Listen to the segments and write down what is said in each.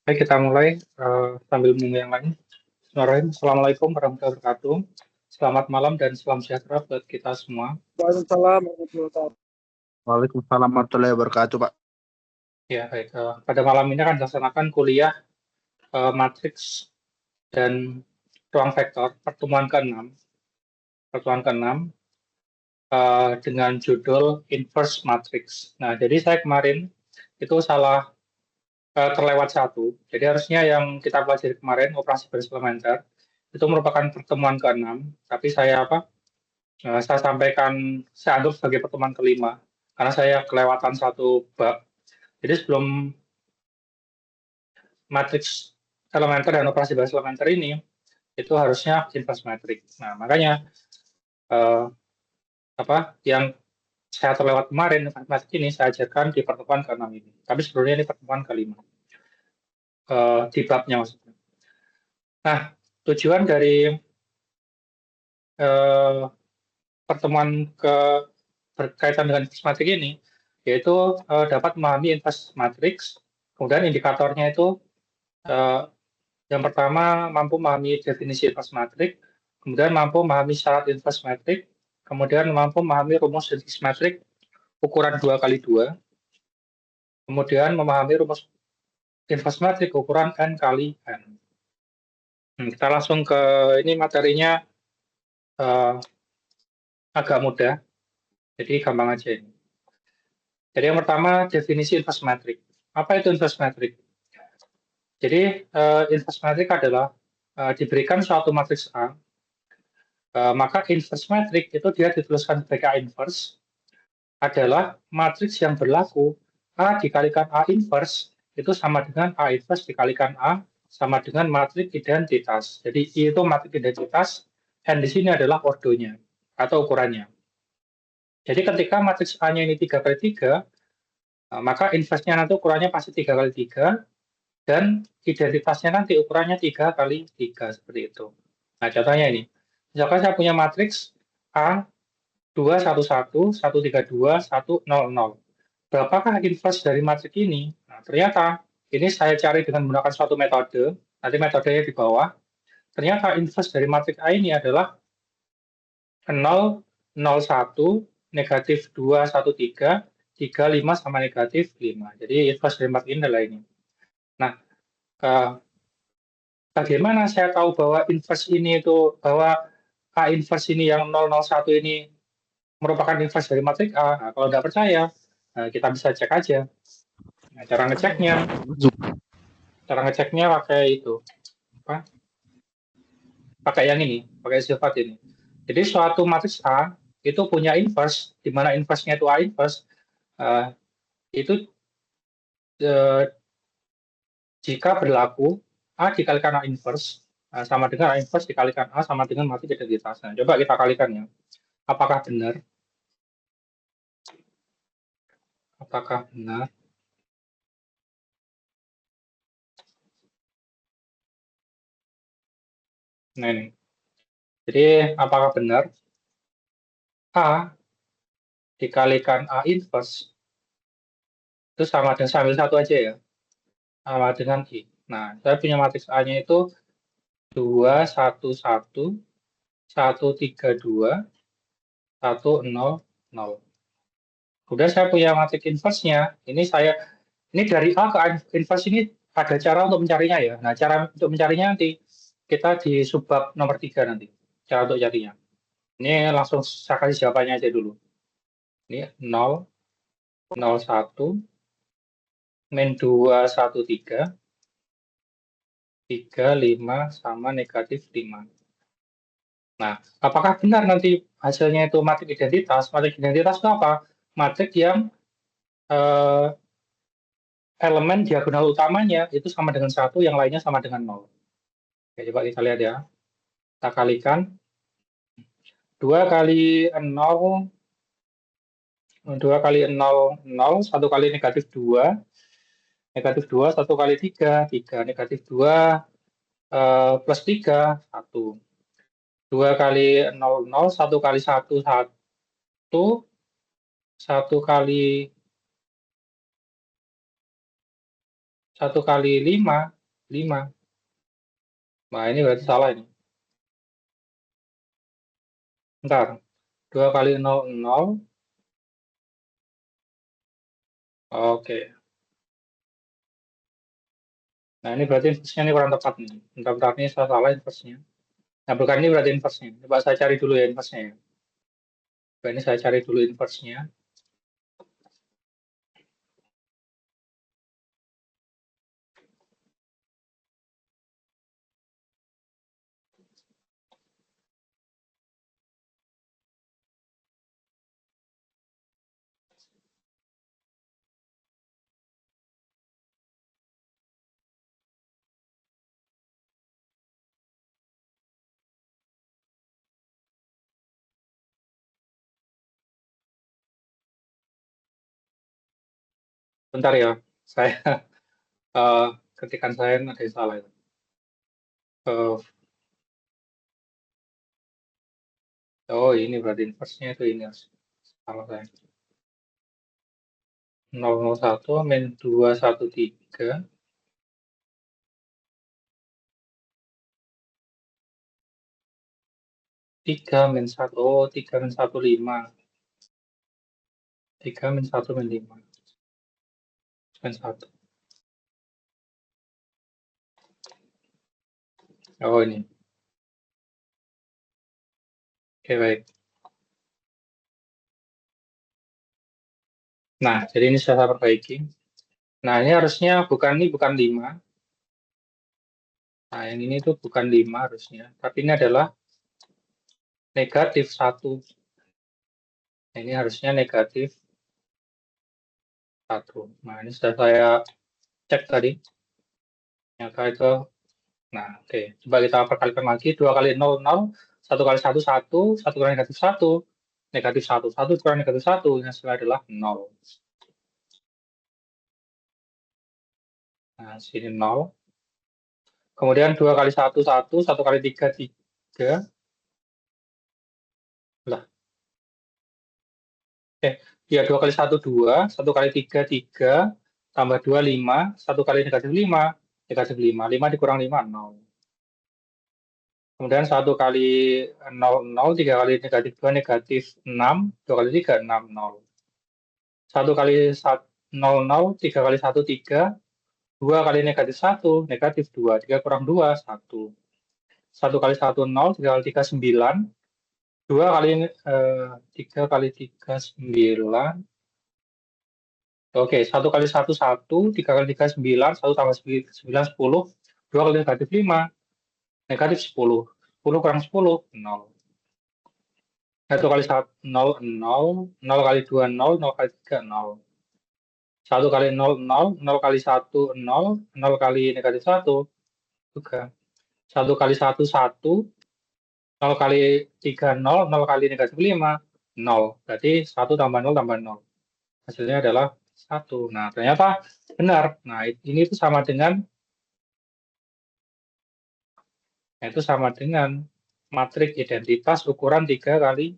Baik, kita mulai sambil menunggu yang lain. Bismillahirrahmanirrahim. Assalamualaikum warahmatullahi wabarakatuh. Selamat malam dan salam sejahtera buat kita semua. Waalaikumsalam warahmatullahi wabarakatuh. Waalaikumsalam warahmatullahi wabarakatuh, Pak. Ya, baik. Pada malam ini akan dilaksanakan kuliah matriks dan ruang vektor pertemuan ke-6. Pertemuan ke-6 dengan judul Inverse Matrix. Nah, jadi saya kemarin itu salah terlewat satu. Jadi harusnya yang kita pelajari kemarin, operasi baris elementer, itu merupakan pertemuan ke-6. Tapi saya saya sampaikan, saya anggap sebagai pertemuan kelima, karena saya kelewatan satu bab. Jadi sebelum matriks elementer dan operasi baris elementer ini, itu harusnya inverse matrix. Nah, makanya yang saya terlewat kemarin, matrix ini saya ajarkan di pertemuan ke-6 ini. Tapi sebelumnya ini pertemuan kelima. Di babnya maksudnya. Nah, tujuan dari pertemuan berkaitan dengan inverse matrix ini, yaitu dapat memahami inverse matrix, kemudian indikatornya itu yang pertama mampu memahami definisi inverse matrix, kemudian mampu memahami syarat inverse matrix, kemudian mampu memahami rumus inverse matrix ukuran 2x2, kemudian memahami rumus inverse matrix ukuran n kali n. Kita langsung ke ini materinya agak mudah, jadi gampang aja ini. Jadi yang pertama definisi inverse matrix. Apa itu inverse matrix? Jadi inverse matrix adalah diberikan suatu matriks A, maka inverse matrix itu dia dituliskan sebagai A inverse adalah matriks yang berlaku A dikalikan A inverse itu sama dengan A inverse dikalikan A sama dengan matriks identitas. Jadi I itu matriks identitas, N di sini adalah ordonya atau ukurannya. Jadi ketika matriks A-nya ini 3x3, maka inverse-nya nanti ukurannya pasti 3x3, dan identitasnya nanti ukurannya 3x3, seperti itu. Nah, contohnya ini. Misalkan saya punya matriks A 211, 132, 100. Berapakah inverse dari matriks ini? Nah, ternyata ini saya cari dengan menggunakan suatu metode, nanti metodenya di bawah. Ternyata inverse dari matriks A ini adalah 0, 01, negatif 2, 1, 3, 3, 5, sama negatif 5. Jadi inverse dari matriks ini adalah ini. Nah, bagaimana saya tahu bahwa inverse ini itu, bahwa A inverse ini yang 001 ini merupakan inverse dari matriks A? Nah, kalau tidak percaya, kita bisa cek aja. Nah, cara ngeceknya pakai itu, pakai yang ini, pakai sifat ini. Jadi suatu matriks A itu punya inverse, di mana inverse-nya itu A inverse, itu jika berlaku A dikalikan A inverse sama dengan A inverse dikalikan A sama dengan matriks identitas. Nah, coba kita kalikan ya. Apakah benar? Apakah benar? Nah, ini. Jadi, apakah benar A dikalikan A inverse itu sama dengan, sambil satu aja ya, sama dengan I. Nah, saya punya matriks A-nya itu 2, 1, 1, 1, 3, 2, 1, 0, 0. Kemudian saya punya matriks inverse-nya. Ini dari A ke A inverse ini ada cara untuk mencarinya ya. Nah, cara untuk mencarinya nanti kita di subbab nomor 3 nanti. Cara untuk carinya. Ini langsung saya kasih jawabannya aja dulu. Ini 0, 01, min 2, 1, 3, 3, 5, sama negatif 5. Nah, apakah benar nanti hasilnya itu matriks identitas? Matriks identitas itu apa? Matriks yang elemen diagonal utamanya itu sama dengan 1, yang lainnya sama dengan 0. Oke, coba kita lihat ya. Kita kalikan. 2 kali 0, 2 kali 0, 0, 1 kali negatif 2, negatif 2, 1 kali 3, 3, negatif 2, plus 3, 1. 2 kali 0, 0, 1 kali 1, 1, 1 kali 1 kali 5, 5. Nah, ini berarti salah ini. Bentar. 2 kali 0, 0. Oke. Nah, ini berarti inverse-nya ini kurang tepat nih. Bentar-bentar ini saya salah inverse-nya. Nah, bukan ini berarti inverse-nya. Coba saya cari dulu ya inverse-nya ya. Coba ini saya cari dulu inverse-nya. Bentar ya. Saya ketikan saya ada yang salah itu. Oh, ini berarti inverse-nya itu ini salah saya. 001 min 213. 3 min 1. Oh, 3 min 1, 5. 3 min 1 min 5. Min 1. Oh, ini. Oke, baik. Nah, jadi ini saya perbaiki. Nah, ini harusnya bukan 5. Nah, yang ini tuh bukan 5 harusnya. Tapi ini adalah negatif 1. Nah, ini harusnya negatif 1. Nah, ini sudah saya cek tadi. Ternyata itu. Nah, oke. Coba kita perkalikan lagi. 2 kali 0, 0. 1 kali 1, 1. 1 kali negatif 1. Negatif 1. 1 kurang negatif 1. Ini hasilnya adalah 0. Nah, sini 0. Kemudian 2 kali 1, 1. 1 kali 3, 3. Lah. Ya 2 kali 1, 2. 1 kali 3, 3. Tambah 2, 5. 1 kali negatif 5. Negatif 5. 5 dikurang 5, 0. Kemudian 1 kali 0, 0. 3 kali negatif 2, negatif 6. 2 kali 3, 6, 0. 1 kali 0, 0. 3 kali 1, 3. 2 kali negatif 1, negatif 2. 3 kurang 2, 1. 1 kali 1, 0. 3 kali 3, 9. 2 kali 3 kali 3, 9. Oke, 1 kali 1, 1. 3 kali 3, 9. 1 tambah 9, 10. 2 kali negatif 5. Negatif 10. 10 kurang 10, 0. 1 kali 1, 0, 0. 0 kali 2, 0. 0 kali 3, 0. 1 kali 0, 0. 0 kali 1, 0. 0 kali negatif 1. Juga. 1 kali 1, 1. 0 kali 3, 0. 0 kali negatif 5. 0. Berarti 1 tambah 0 tambah 0. Hasilnya adalah 1. Nah, ternyata benar. Nah, ini itu sama dengan matriks identitas ukuran 3 kali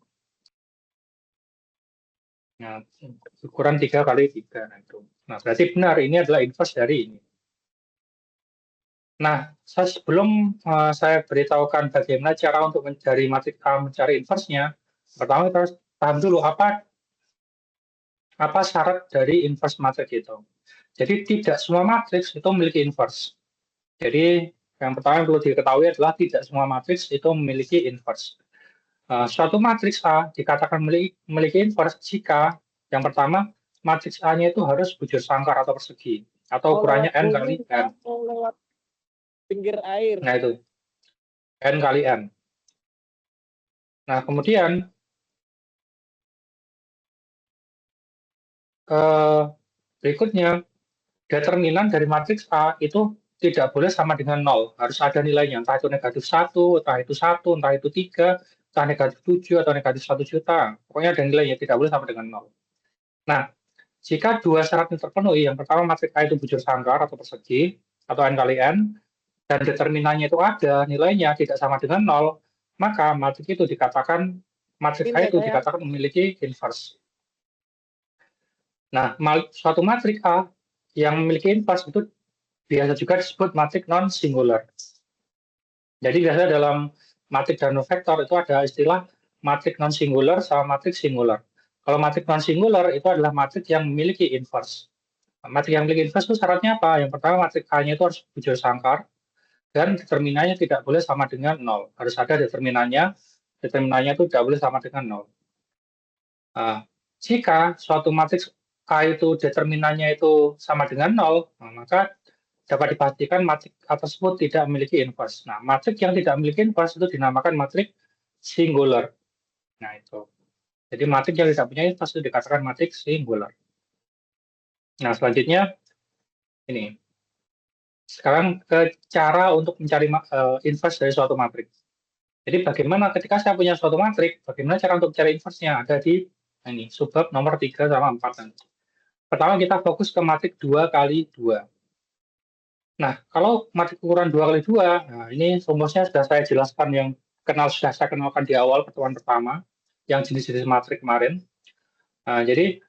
ukuran 3 kali 3. Nah, itu. Nah, berarti benar ini adalah inverse dari ini. Nah, sebelum saya beritahukan bagaimana cara untuk mencari matriks A, mencari inverse-nya, pertama kita harus paham dulu apa syarat dari inverse matriks itu. Jadi tidak semua matriks itu memiliki inverse. Jadi yang pertama yang perlu diketahui adalah tidak semua matriks itu memiliki inverse. Suatu matriks A dikatakan memiliki inverse jika yang pertama matriks A-nya itu harus bujur sangkar atau persegi atau ukurannya n kali n. Lewat pinggir air. Nah itu n kali n. Nah kemudian berikutnya determinan dari matriks A itu tidak boleh sama dengan 0. Harus ada nilainya, entah itu negatif 1, entah itu 1, entah itu 3, entah negatif 7 atau negatif 1 juta. Pokoknya ada nilainya, tidak boleh sama dengan 0. Nah, jika dua syarat ini terpenuhi, yang pertama matriks A itu bujur sangkar atau persegi, atau n kali n, dan determinannya itu ada, nilainya tidak sama dengan 0, maka matriks A itu dikatakan memiliki inverse. Nah, suatu matriks A yang memiliki inverse itu biasa juga disebut matrik non-singular. Jadi biasanya dalam matrik dan vektor itu ada istilah matrik non-singular sama matrik singular. Kalau matrik non-singular itu adalah matrik yang memiliki inverse. Matrik yang memiliki inverse itu syaratnya apa? Yang pertama matrik A-nya itu harus bujur sangkar dan determinannya tidak boleh sama dengan 0. Harus ada determinannya. Determinannya itu tidak boleh sama dengan 0. Jika suatu matriks A itu determinannya itu sama dengan 0, maka dapat dipastikan matrik A tersebut tidak memiliki inverse. Nah, matrik yang tidak memiliki inverse itu dinamakan matrik singular. Nah, itu. Jadi matrik yang tidak punya inverse itu dikatakan matrik singular. Nah, selanjutnya ini. Sekarang ke cara untuk mencari inverse dari suatu matrik. Jadi bagaimana ketika saya punya suatu matrik, bagaimana cara untuk mencari inverse-nya? Ada di ini, subbab nomor 3 sama 4 nanti. Pertama kita fokus ke matrik 2 kali 2. Nah, kalau matrik ukuran 2 kali 2, nah ini rumusnya sudah saya jelaskan yang sudah saya kenalkan di awal pertemuan pertama, yang jenis-jenis matrik kemarin. Nah, jadi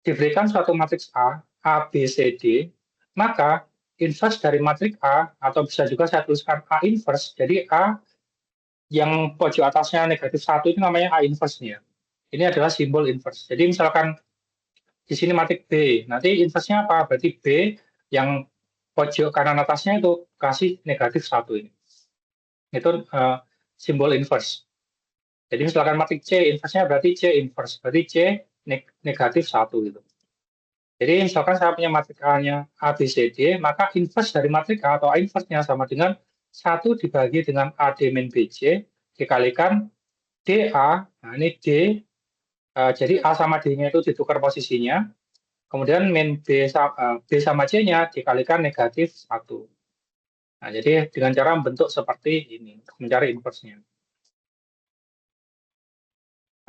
diberikan suatu matriks A, B, C, D, maka inverse dari matrik A, atau bisa juga saya tuliskan A inverse, jadi A yang pojok atasnya negatif 1 itu namanya A inverse-nya. Ini adalah simbol inverse. Jadi misalkan di sini matrik B, nanti inverse-nya apa? Berarti B yang pojok kanan atasnya itu kasih negatif 1 ini. Itu simbol inverse. Jadi misalkan matrik C, inverse-nya berarti C inverse, berarti C negatif 1 gitu. Jadi misalkan saya punya matrik A-nya A, B, C, D, maka inverse dari matrik A atau A inverse-nya sama dengan 1 dibagi dengan AD min BC dikalikan DA, nah ini D, jadi A sama D-nya itu ditukar posisinya, kemudian min B sama C-nya dikalikan negatif 1. Nah, jadi dengan cara membentuk seperti ini, untuk mencari inverse-nya.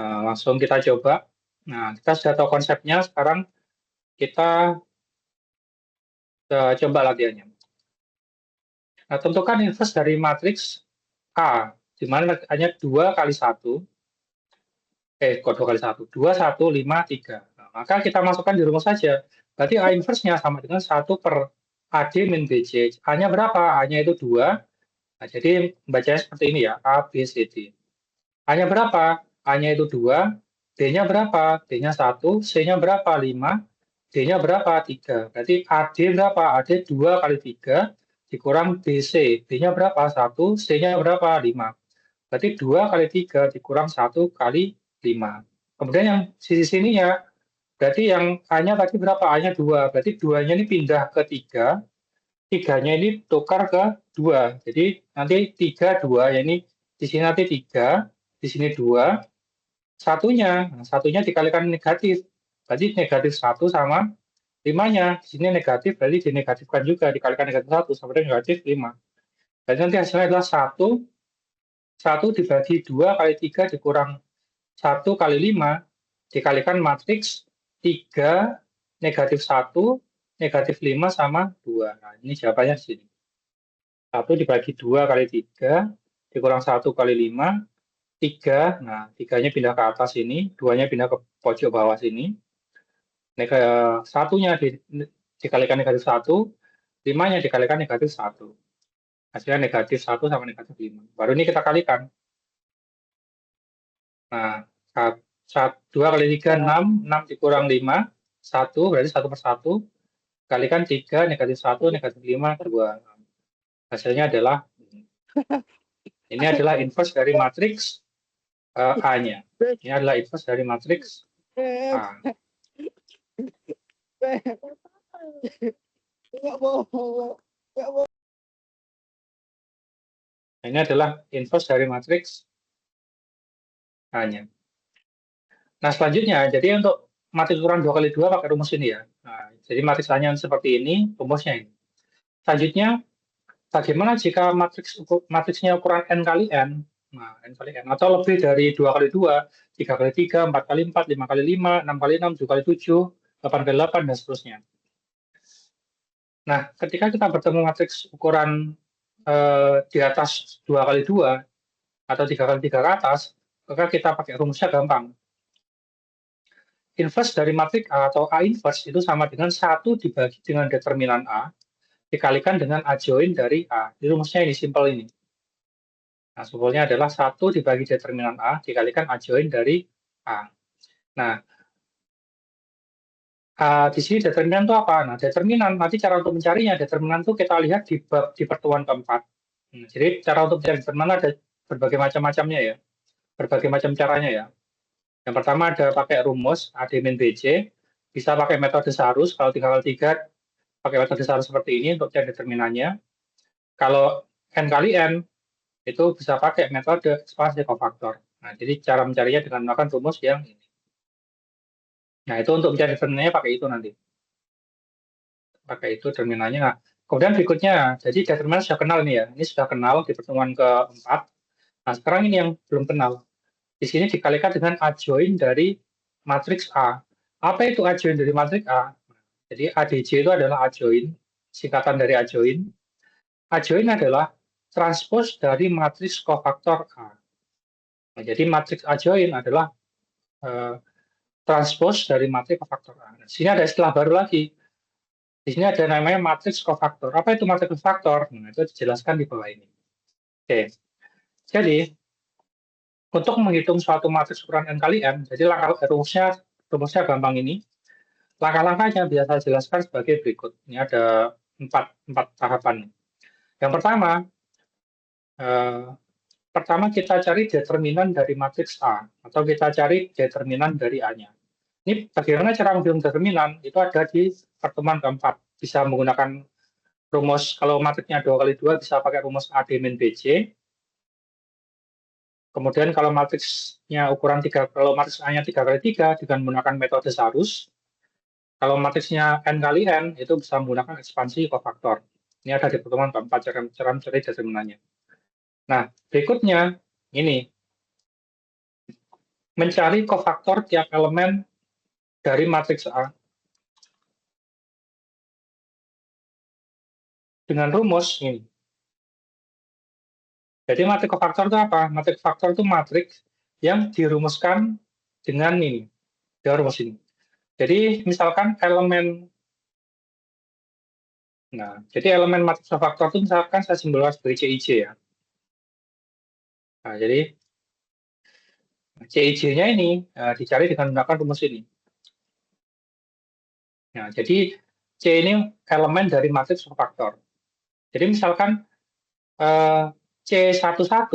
Langsung kita coba. Nah, kita sudah tahu konsepnya, sekarang kita coba latihannya. Nah, tentukan inverse dari matriks A, di mana hanya 2 kali 1, kok 2 kali 1, 2, 1, 5, 3. Nah, maka kita masukkan di rumus saja. Berarti A inverse-nya sama dengan 1 per AD min BC. A-nya berapa? A-nya itu 2. Nah, jadi bacanya seperti ini ya, A, B, C, D. A-nya berapa? A-nya itu 2. D-nya berapa? D-nya 1. C-nya berapa? 5. D-nya berapa? 3. Berarti AD berapa? AD 2 kali 3 dikurang BC. B-nya berapa? 1. C-nya berapa? 5. Berarti 2 kali 3 dikurang 1 kali 5. Kemudian yang sisi sini ya, berarti yang A-nya tadi berapa? A-nya 2. Berarti 2-nya ini pindah ke 3. 3-nya ini tukar ke 2. Jadi nanti 3, 2. Ya ini di sini nanti 3. Di sini 2. Satunya dikalikan negatif. Berarti negatif 1 sama 5-nya. Di sini negatif, berarti dinegatifkan juga. Dikalikan negatif 1 sama dengan negatif 5. Berarti nanti hasilnya adalah 1 dibagi 2 kali 3 dikurang 1 kali 5 dikalikan matriks 3, negatif 1, negatif 5 sama 2. Nah, ini jawabannya di sini. 1 dibagi 2 kali 3 dikurang 1 kali 5, 3. Nah, 3-nya pindah ke atas sini, 2-nya pindah ke pojok bawah sini. Satunya dikalikan negatif 1, 5-nya dikalikan negatif 1. Hasilnya negatif 1 sama negatif 5. Baru ini kita kalikan. Nah, 2 kali 3, 6. 6 dikurang 5, 1. Berarti 1 per 1. Kalikan 3, negatif 1, negatif 5, 2. Hasilnya adalah, ini adalah inverse dari matriks A-nya. Ini adalah inverse dari matriks A. Ini adalah inverse dari matriks A-nya. Nah, selanjutnya, jadi untuk matriks ukuran 2 kali 2 pakai rumus ini ya. Nah, jadi matriks A-nya seperti ini, rumusnya ini. Selanjutnya, bagaimana jika matriksnya ukuran n kali n? Nah, n kali n, atau lebih dari 2 kali 2, 3 kali 3, 4 kali 4, 5 kali 5, 6 kali 6, 7 kali 7, 8 kali 8, dan seterusnya. Nah, ketika kita bertemu matriks ukuran di atas 2 kali 2 atau 3 kali 3 ke atas, maka kita pakai rumusnya gampang. inverse dari matriks A atau A inverse itu sama dengan 1 dibagi dengan determinan A dikalikan dengan adjoint dari A. Jadi rumusnya ini, simple ini. Nah, simpelnya adalah 1 dibagi determinan A dikalikan adjoint dari A. Nah, di sini determinan itu apa? Nah, determinan, nanti cara untuk mencarinya, determinan itu kita lihat di pertemuan keempat. Jadi, cara untuk mencari determinan ada berbagai macam-macamnya ya. Berbagai macam caranya ya. Yang pertama ada pakai rumus AD min BC, bisa pakai metode Sarus, kalau 3x3 pakai metode Sarus seperti ini untuk cari determinannya. Kalau N kali N, itu bisa pakai metode ekspansi kofaktor. Nah, jadi cara mencarinya dengan menggunakan rumus yang ini. Nah, itu untuk mencari determinannya pakai itu nanti. Pakai itu determinannya. Nah, kemudian berikutnya, jadi determinan sudah kenal nih ya. Ini sudah kenal di pertemuan keempat. Nah, sekarang ini yang belum kenal. Di sini dikalikan dengan adjoint dari matriks A. Apa itu adjoint dari matriks A? Jadi ADJ itu adalah adjoint, singkatan dari adjoint. Adjoint adalah transpose dari matriks kofaktor A. Nah, jadi matriks adjoint adalah transpose dari matriks kofaktor A. Nah, di sini ada istilah baru lagi. Di sini ada namanya matriks kofaktor. Apa itu matriks kofaktor? Nah, itu dijelaskan di bawah ini. Oke. Jadi, untuk menghitung suatu matriks ukuran n kali n, jadi rumusnya gampang ini. Langkah-langkahnya bisa saya jelaskan sebagai berikut. Ini ada empat tahapan. Yang pertama kita cari determinan dari matriks A, atau kita cari determinan dari A-nya. Ini bagaimana cara menghitung determinan? Itu ada di pertemuan keempat. Bisa menggunakan rumus, kalau matriksnya 2x2 bisa pakai rumus AD min BC. Kemudian kalau matriksnya ukuran 3, kalau matriks A-nya 3x3 dengan menggunakan metode Sarus. Kalau matriksnya N kali N, itu bisa menggunakan ekspansi kofaktor. Ini ada di pertemuan keempat, cara mencari determinannya. Nah, berikutnya, ini. Mencari kofaktor tiap elemen dari matriks A. Dengan rumus ini. Jadi matriks kofaktor itu apa? Matriks kofaktor itu matriks yang dirumuskan dengan ini, dengan rumus ini. Jadi misalkan elemen, jadi elemen matriks kofaktor itu misalkan saya simbolkan sebagai CIJ ya. Nah, jadi CIJ-nya ini dicari dengan menggunakan rumus ini. Nah, jadi C ini elemen dari matriks kofaktor. Jadi misalkan C11,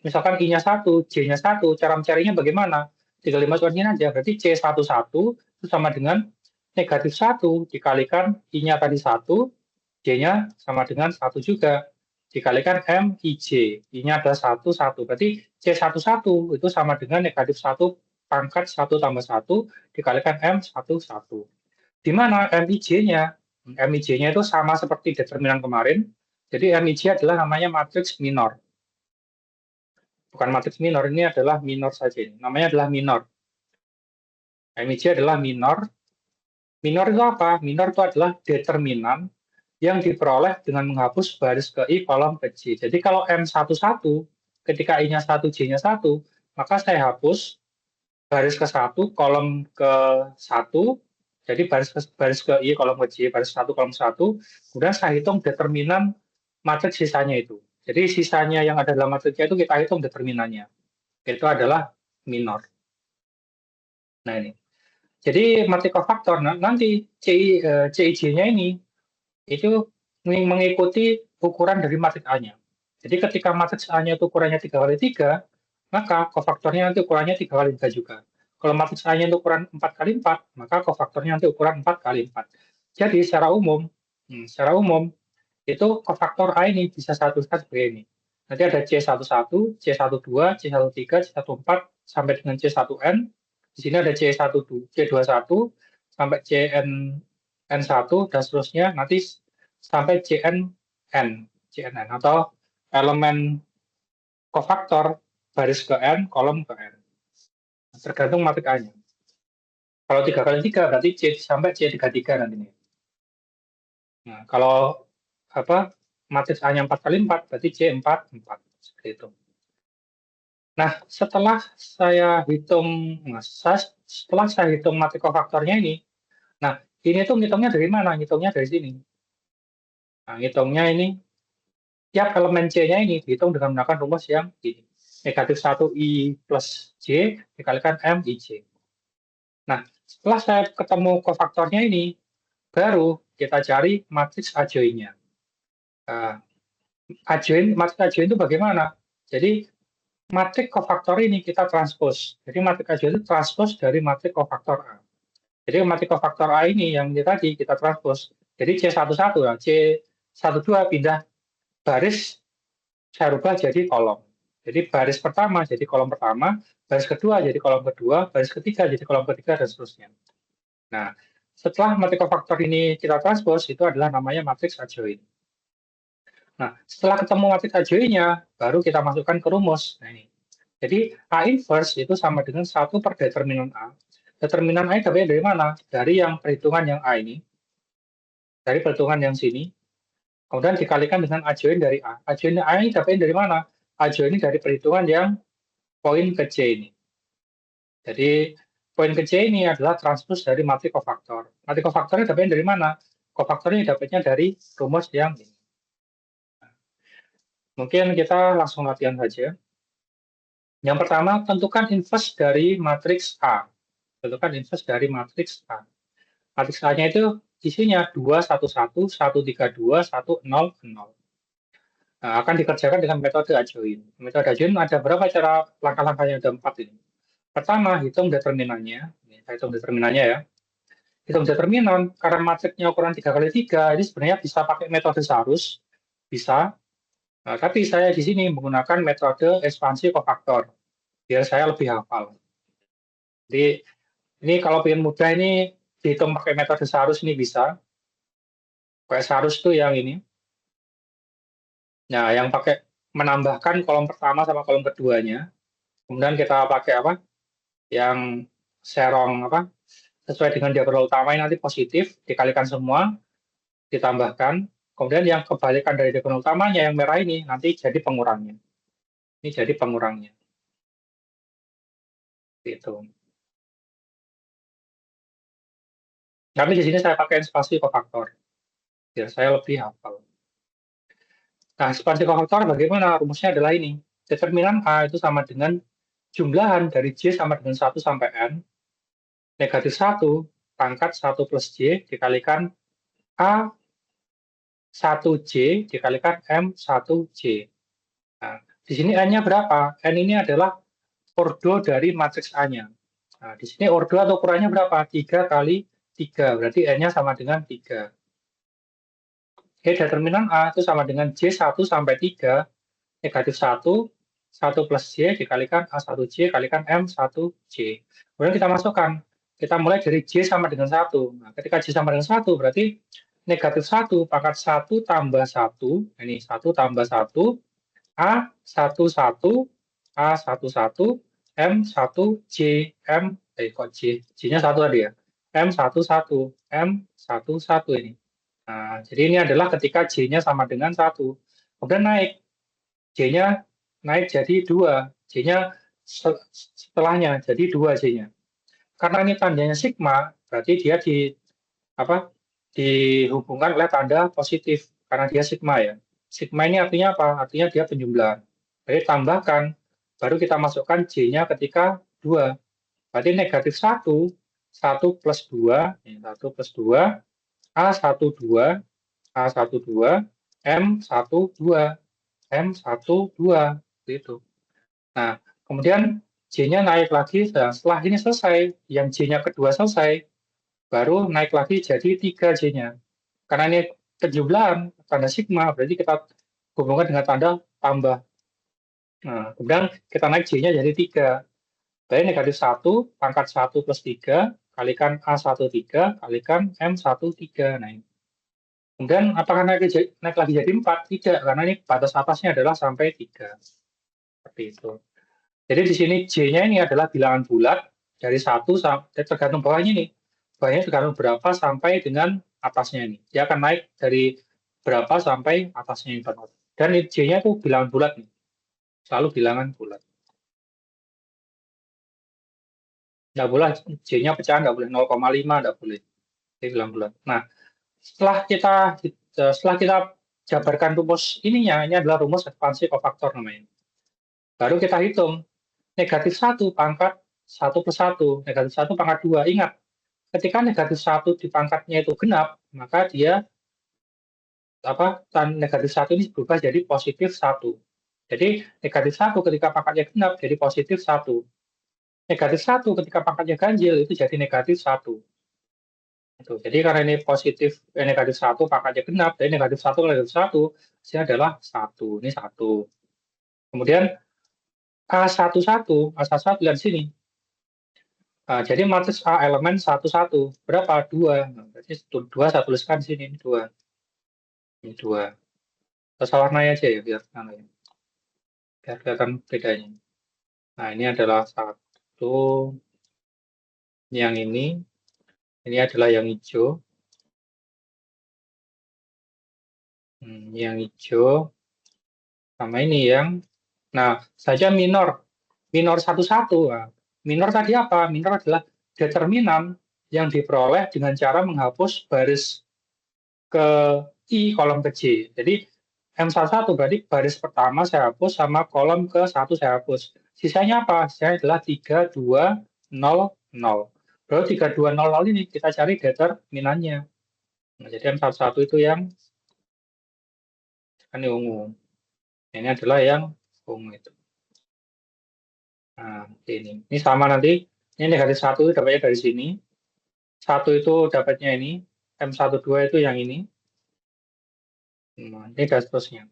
misalkan I-nya 1, J-nya 1, cara mencarinya bagaimana? Tinggal dimasukkan aja, berarti C11 itu sama dengan negatif 1 dikalikan I-nya tadi 1, J-nya sama dengan 1 juga, dikalikan MIJ, I-nya adalah 1, 1. Berarti C11 itu sama dengan negatif 1 pangkat 1 tambah 1 dikalikan M11. Di mana MIJ-nya? MIJ-nya itu sama seperti determinan kemarin, jadi MIJ adalah namanya matriks minor. Bukan matriks minor, ini adalah minor saja. Namanya adalah minor. MIJ adalah minor. Minor itu apa? Minor itu adalah determinan yang diperoleh dengan menghapus baris ke I, kolom ke J. Jadi kalau M11, ketika I-nya 1, J-nya 1, maka saya hapus baris ke 1, kolom ke 1, jadi baris ke I, kolom ke J, baris 1, kolom 1, kemudian saya hitung determinan matriks sisanya itu. Jadi sisanya yang ada dalam matriksnya itu kita hitung determinannya. Itu adalah minor. Nah ini. Jadi matriks kofaktor, nanti CIJ-nya ini itu mengikuti ukuran dari matriks A-nya. Jadi ketika matriks A-nya itu ukurannya 3x3, maka kofaktornya nanti ukurannya 3x3 juga. Kalau matriks A-nya itu ukuran 4x4, maka kofaktornya nanti ukuran 4x4. Jadi secara umum itu kofaktor A ini bisa satu seperti ini. Nanti ada C11, C12, C13, C14 sampai dengan C1N. Di sini ada C21 sampai CNN1 dan seterusnya nanti sampai CNN atau elemen kofaktor baris ke N, kolom ke N. Tergantung matriks A-nya. Kalau 3x3 berarti C sampai C33 nantinya. Nah, kalau matriks A-nya 4x4 berarti C44 seperti itu. Nah, setelah saya hitung matrik kofaktornya ini, nah ini tuh ngitungnya dari mana? Ngitungnya dari sini. Nah, ngitungnya ini tiap elemen C-nya ini dihitung dengan menggunakan rumus yang ini. Negatif 1 I plus J dikalikan M IJ. Nah, setelah saya ketemu kofaktornya ini, baru kita cari matriks adjoinnya. Nah, matriks adjoin itu bagaimana? Jadi, matrik kofaktor ini kita transpose. Jadi, matrik adjoin itu transpose dari matrik kofaktor A. Jadi, matrik kofaktor A ini yang tadi kita transpose. Jadi, C11, ya, C12 pindah baris, saya rubah jadi kolom. Jadi, baris pertama jadi kolom pertama, baris kedua jadi kolom kedua, baris ketiga jadi kolom ketiga, dan seterusnya. Nah, setelah matrik kofaktor ini kita transpose, itu adalah namanya matriks adjoin. Nah, setelah ketemu matriks adjoinnya, baru kita masukkan ke rumus. Nah, ini. Jadi, A inverse itu sama dengan 1 per determinan A. Determinan A dapatnya dari mana? Dari yang perhitungan yang A ini. Dari perhitungan yang sini. Kemudian dikalikan dengan adjoin dari A. Adjoin A ini dapatnya dari mana? Adjoin ini dari perhitungan yang poin ke C ini. Jadi, poin ke C ini adalah transpose dari matrik kofaktor. Matrik kofaktornya dapatnya dari mana? Kofaktornya dapatnya dari rumus yang ini. Mungkin kita langsung latihan saja. Yang pertama, tentukan inverse dari matriks A. Tentukan inverse dari matriks A. Matriks A-nya itu isinya 2, 1, 1, 1, 3, 2, 1, 0, 0. Nah, akan dikerjakan dengan metode adjoin. Metode adjoin ada berapa cara langkah-langkahnya? Ada 4 ini. Pertama, hitung determinannya. Ini, saya hitung determinannya ya. Hitung determinan, karena matriksnya ukuran 3x3, ini sebenarnya bisa pakai metode Sarus. Bisa. Nah, tapi saya di sini menggunakan metode ekspansi kofaktor. Biar saya lebih hafal. Jadi, ini kalau pengen mudah ini dihitung pakai metode Sarus ini bisa. Kayak Sarus tuh yang ini. Nah, yang pakai menambahkan kolom pertama sama kolom keduanya. Kemudian kita pakai apa? Yang serong apa? Sesuai dengan diagonal utama ini nanti positif, dikalikan semua, ditambahkan. Kemudian yang kebalikan dari diagonal utamanya yang merah ini nanti jadi pengurangnya. Ini jadi pengurangnya. Gitu. Tapi di sini saya pakai ekspansi kofaktor. Biar saya lebih hafal. Nah, ekspansi kofaktor bagaimana? Rumusnya adalah ini. Determinan A itu sama dengan jumlahan dari J sama dengan 1 sampai N. Negatif 1 pangkat 1 plus J dikalikan A 1J dikalikan M1J. Nah, di sini N-nya berapa? N ini adalah ordo dari matriks A-nya. Nah, di sini ordo atau ukurannya berapa? 3 kali 3. Berarti N-nya sama dengan 3. Oke, determinan A itu sama dengan J1 sampai 3, negatif 1, 1 plus J dikalikan A1J kalikan M1J. Kemudian kita masukkan. Kita mulai dari J sama dengan 1. Nah, ketika J sama dengan 1, berarti negatif 1 pangkat 1 tambah 1. Ini 1 tambah 1. A11, A11, M1J, kok J-nya 1 tadi ya? M11, M11 ini. Nah, jadi ini adalah ketika J-nya sama dengan 1. Kemudian naik. J-nya naik jadi 2. J-nya setelahnya jadi 2 J-nya. Karena ini tandanya sigma, berarti dia dihubungkan oleh tanda positif. Karena dia sigma ya. Sigma ini artinya apa? Artinya dia penjumlahan. Jadi tambahkan, baru kita masukkan J-nya ketika 2. Berarti negatif 1, 1 plus 2, 1 plus 2, A12, A12, M12, M12, gitu. Nah, kemudian J-nya naik lagi, setelah ini selesai, yang J-nya kedua selesai, baru naik lagi jadi 3 J-nya. Karena ini kejumlahan, tanda sigma, berarti kita hubungkan dengan tanda tambah. Nah, kemudian kita naik J-nya jadi 3. Berarti negatif 1, pangkat 1 plus 3, kalikan A13, kalikan M13. Nah, kemudian apakah naik lagi jadi 4? Tidak, karena ini batas atasnya adalah sampai 3. Seperti itu. Jadi di sini J-nya ini adalah bilangan bulat dari 1 sampai tergantung bawahnya nih. Bawahnya tergantung berapa sampai dengan atasnya ini. Dia akan naik dari berapa sampai atasnya ini. Dan J-nya itu bilangan bulat nih. Selalu bilangan bulat. Nggak boleh J-nya pecah, nggak boleh 0,5, nggak boleh. Jadi bilang bulat. Nah, setelah kita jabarkan rumus ininya, ini adalah rumus ekspansi kofaktor namanya. Baru kita hitung negatif 1 pangkat 1 plus 1, negatif 1 pangkat 2. Ingat, ketika negatif 1 di pangkatnya itu genap, maka dia negatif 1 ini berubah jadi positif 1. Jadi negatif 1 ketika pangkatnya genap jadi positif 1. Negatif 1 ketika pangkatnya ganjil itu jadi negatif 1. Jadi karena ini negatif 1 pangkatnya genap, jadi negatif 1 kali negatif 1 hasilnya adalah 1. Ini 1. Kemudian A11 lihat sini. Nah, jadi matriks A elemen 1, berapa? 2. Nah, berarti 2 saya tuliskan di sini, ini 2. Ini 2. Kita warnai aja ya, biar kelihatan bedanya. Nah, ini adalah 1. Ini yang ini adalah yang hijau. Ini yang hijau. Sama ini yang, nah, saja minor 1. Nah, minor tadi apa? Minor adalah determinan yang diperoleh dengan cara menghapus baris ke I, kolom ke J. Jadi M11 berarti baris pertama saya hapus sama kolom ke 1 saya hapus. Sisanya apa? Sisanya adalah 3, 2, 0, 0. Baru 3, 2, 0, 0 ini kita cari determinannya. Nah, jadi M11 itu yang ini ungu. Ini adalah yang ungu itu. Nah, ini sama nanti. Ini negatif 1 dapatnya dari sini. 1 itu dapatnya ini. M12 itu yang ini. Nah, ini dan seterusnya.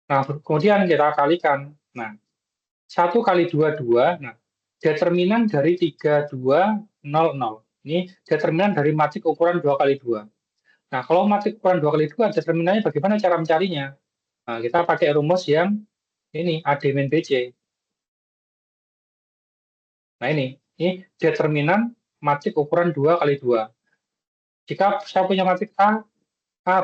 Nah, kemudian kita kalikan. Nah, 1 kali 2, 2. Nah, determinan dari 3, 2, 0, 0. Ini determinan dari matrik ukuran 2 kali 2. Nah, kalau matrik ukuran 2 kali 2, determinannya bagaimana cara mencarinya? Nah, kita pakai rumus yang ini, AD min BC. Nah, ini determinan matrik ukuran 2 kali 2. Jika saya punya matrik A,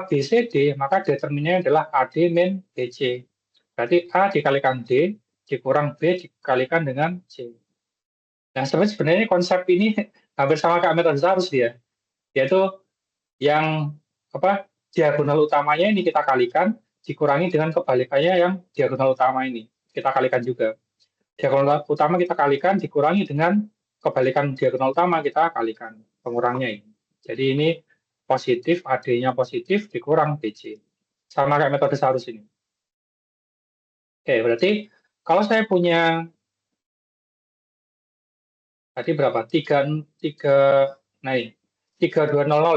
B, C, D, maka determinannya adalah AD min BC. Berarti A dikalikan D, dikurang B dikalikan dengan C. Nah, sebenarnya konsep ini hampir sama kayak metode arus dia. Yaitu yang diagonal utamanya ini kita kalikan, dikurangi dengan kebalikannya yang diagonal utama ini. Kita kalikan juga. Diagonal utama kita kalikan, dikurangi dengan kebalikan diagonal utama kita kalikan. Pengurangnya ini. Jadi ini positif, AD-nya positif, dikurang BC. Sama kayak metode arus ini. Oke, berarti kalau saya punya tadi berapa? 3200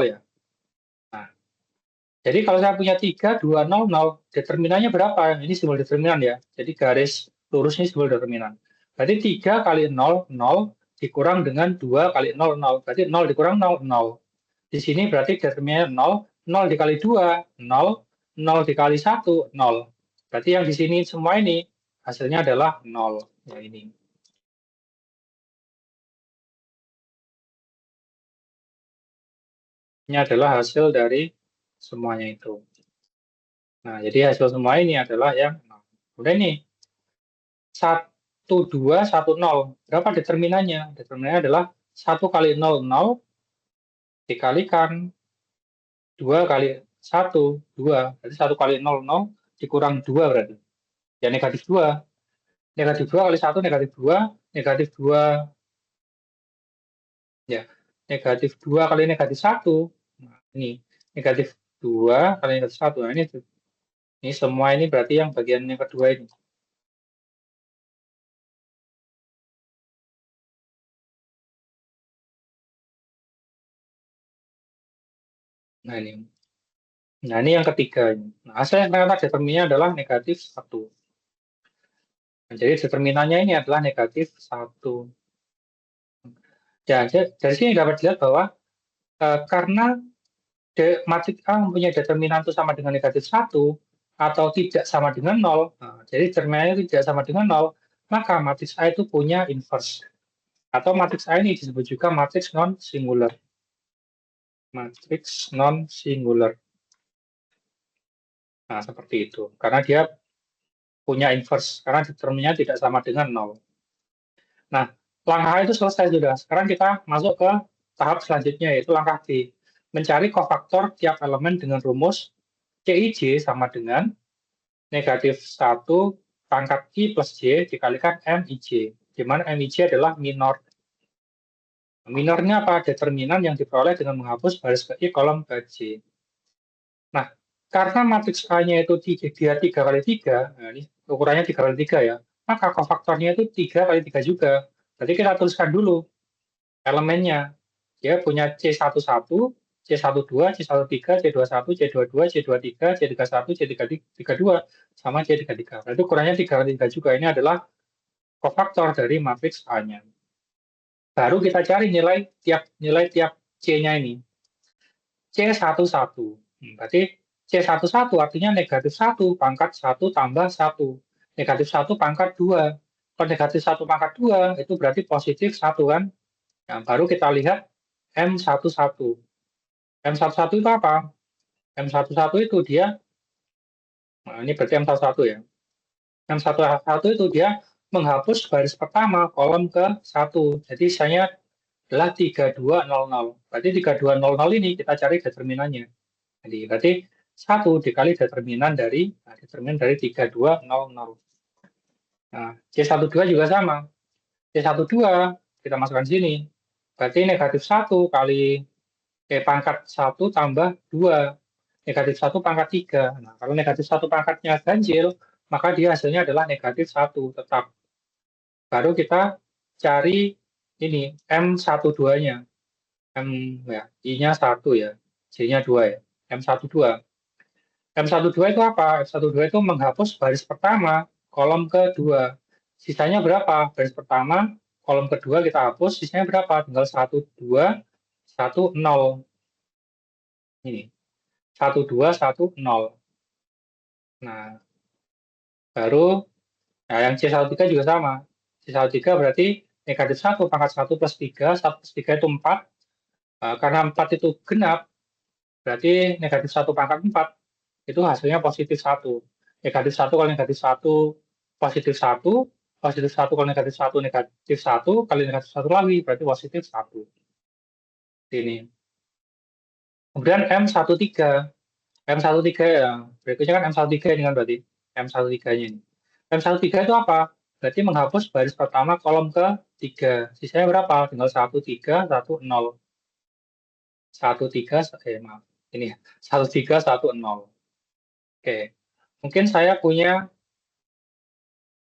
ya. Nah, jadi kalau saya punya 3200, determinannya berapa? Ini simbol determinan ya. Jadi garis lurus ini simbol determinan. Berarti 3 kali 0, 0 dikurang dengan 2 kali 0, 0. Berarti 0 dikurang 0, 0. Di sini berarti determinannya 0, 0 dikali 2, 0, 0 dikali 1, 0. Berarti yang di sini semua ini hasilnya adalah 0. Ya, ini. Ini adalah hasil dari semuanya itu. Nah, jadi hasil semua ini adalah yang udah nih 1, 2, 1, 0. Berapa determinannya? Determinannya adalah 1 kali 0, 0 dikalikan 2 kali 1, 2. Berarti 1 kali 0, 0 dikurang 2 berarti. Ya negatif 2. Negatif 2 kali 1, negatif 2. Negatif 2. Ya, negatif 2 kali negatif 1. Nah, ini negatif 2 kali negatif 1. Nah, ini semua ini berarti yang bagian yang kedua ini. Nah, ini yang ketiga. Nah, hasil yang ternyata determinannya adalah negatif 1. Nah, jadi determinannya ini adalah negatif 1. Ya, dari sini dapat dilihat bahwa karena matrik A mempunyai determinan itu sama dengan negatif 1 atau tidak sama dengan 0, nah, jadi determinannya tidak sama dengan 0, maka matriks A itu punya inverse. Atau matriks A ini disebut juga matriks non-singular. Matriks non-singular. Nah, seperti itu. Karena dia punya inverse, karena determinannya tidak sama dengan 0. Nah, Langkah A itu selesai sudah. Sekarang kita masuk ke tahap selanjutnya, yaitu langkah B. Mencari kofaktor tiap elemen dengan rumus CIJ sama dengan negatif 1 pangkat I plus J dikalikan MIJ, di mana MIJ adalah minor. Minornya apa? Determinan yang diperoleh dengan menghapus baris ke I, kolom ke J. Nah, karena matriks A-nya itu dia 3 kali 3, nah ini ukurannya 3 kali 3 ya, maka kofaktornya itu 3 kali 3 juga. Berarti kita tuliskan dulu elemennya. Dia punya C11, C12, C13, C21, C22, C23, C31, C32, sama C33. Berarti ukurannya 3 kali 3 juga. Ini adalah kofaktor dari matriks A-nya. Baru kita cari nilai tiap C-nya ini. C11. Berarti C11 artinya negatif 1 pangkat 1 tambah 1. Negatif 1 pangkat 2. Kalau negatif 1 pangkat 2, itu berarti positif 1 kan? Nah, baru kita lihat M11. M11 itu apa? M11 itu dia, nah ini berarti M11 ya. M11 itu dia menghapus baris pertama kolom ke 1. Jadi sisanya adalah 3200. Berarti 3200 ini kita cari determinannya. Jadi berarti 1 dikali determinan dari 3200. Nah, C12 juga sama. C12 kita masukkan sini. Berarti negatif 1 kali pangkat 1 tambah 2. Negatif 1 pangkat 3. Nah, kalau negatif 1 pangkatnya ganjil, maka dia hasilnya adalah negatif 1 tetap. Baru kita cari ini M12-nya. I-nya 1 ya, J-nya 2 ya. M12. M12 itu apa? M12 itu menghapus baris pertama, kolom kedua. Sisanya berapa? Baris pertama, kolom kedua kita hapus, sisanya berapa? Tinggal 1, 2, 1, 0. Ini. 1, 2, 1, 0. Nah, baru, nah yang C13 juga sama. C13 berarti negatif 1 pangkat 1 plus 3, 1 plus 3 itu 4. Karena 4 itu genap, berarti negatif 1 pangkat 4. Itu hasilnya positif 1. Negatif 1 kali negatif 1, positif 1. Positif 1 kali negatif 1, negatif 1 kali negatif 1 lagi, berarti positif 1. Ini. Kemudian M13. M13 ya, berikutnya kan M13 ini kan berarti. M13-nya ini. M13 itu apa? Berarti menghapus baris pertama kolom ke 3. Sisanya berapa? Tinggal 1, 3, 1, 0. 1, 3, maaf. Ini ya. 1, 3, 1, 0. Oke. Mungkin saya punya,